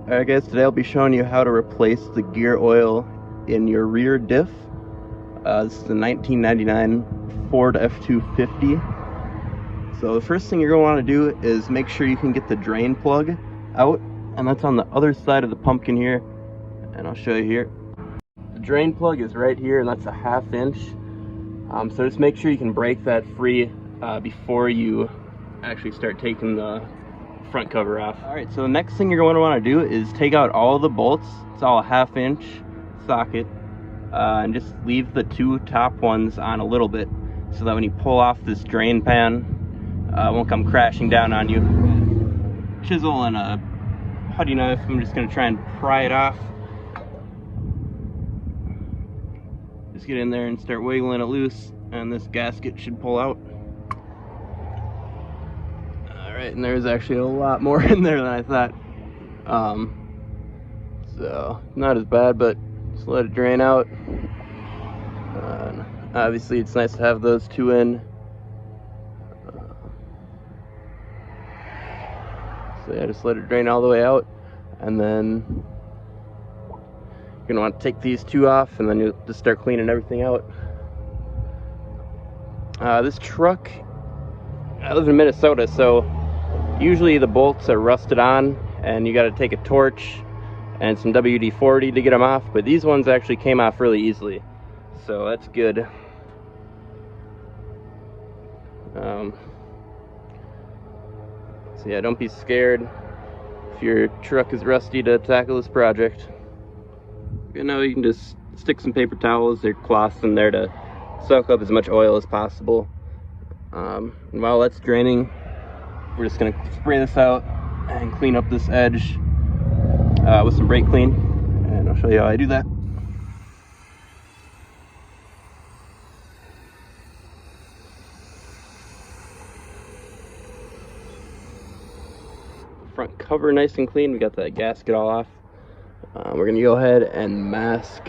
Alright guys, today I'll be showing you how to replace the gear oil in your rear diff. This is the 1999 Ford F250. So the first thing you're going to want to do is make sure you can get the drain plug out, and that's on the other side of the pumpkin here, and I'll show you here. The drain plug is right here, and that's a 1/2 inch. So just make sure you can break that free before you actually start taking the front cover off. Alright, so the next thing you're going to want to do is take out all the bolts. It's all a 1/2 inch socket, and just leave the 2 top ones on a little bit so that when you pull off this drain pan, it won't come crashing down on you. Chisel and a putty knife, I'm just going to try and pry it off. Just get in there and start wiggling it loose, and this gasket should pull out. Alright, and there's actually a lot more in there than I thought. So, not as bad, but just let it drain out. Obviously, it's nice to have those 2 in. So yeah, just let it drain all the way out. And then you're going to want to take these 2 off, and then you'll just start cleaning everything out. This truck, I live in Minnesota, so usually the bolts are rusted on and you got to take a torch and some WD-40 to get them off, but these ones actually came off really easily, so that's good. So yeah, don't be scared if your truck is rusty to tackle this project. You know, you can just stick some paper towels or cloths in there to soak up as much oil as possible. And while that's draining, we're just going to spray this out and clean up this edge with some brake clean, and I'll show you how I do that. Front cover nice and clean, we got that gasket all off. We're going to go ahead and mask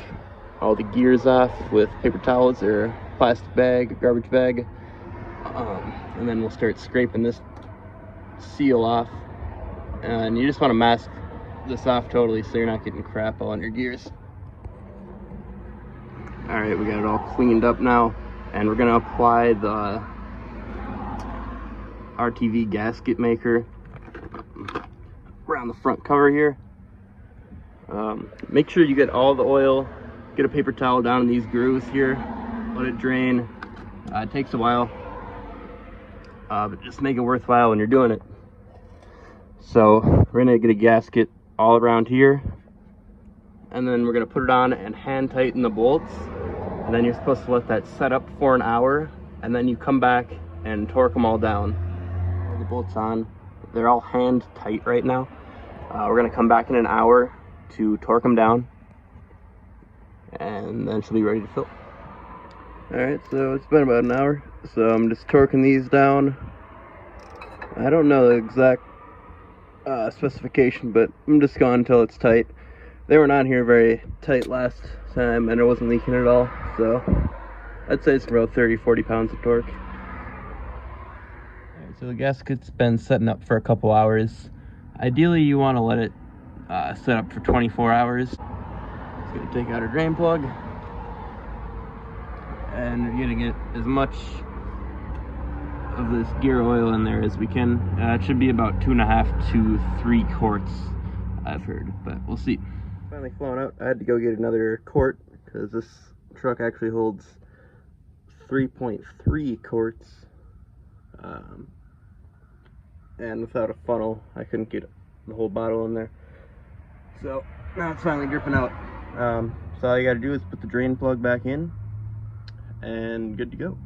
all the gears off with paper towels or plastic bag, garbage bag, and then we'll start scraping this seal off, and you just want to mask this off totally so you're not getting crap all on your gears. Alright, we got it all cleaned up now, and we're going to apply the RTV gasket maker around the front cover here. Make sure you get all the oil, get a paper towel down in these grooves here, let it drain. It takes a while, but just make it worthwhile when you're doing it. So we're gonna get a gasket all around here, and then we're gonna put it on and hand tighten the bolts, and then you're supposed to let that set up for an hour, and then you come back and torque them all down. All the bolts on, they're all hand tight right now. We're gonna come back in an hour to torque them down, and then she'll be ready to fill. Alright, so it's been about an hour, so I'm just torquing these down. I don't know the exact specification, but I'm just going until it's tight. They were not here very tight last time, and it wasn't leaking at all, so I'd say it's about 30-40 pounds of torque. Alright, so the gasket's been setting up for a couple hours. Ideally, you want to let it set up for 24 hours. Just going to take out our drain plug, and we're going to get as much of this gear oil in there as we can. It should be about 2.5 to 3 quarts, I've heard, but we'll see. Finally flown out. I had to go get another quart because this truck actually holds 3.3 quarts, and without a funnel I couldn't get the whole bottle in there. So now it's finally dripping out. So all you gotta do is put the drain plug back in, and good to go.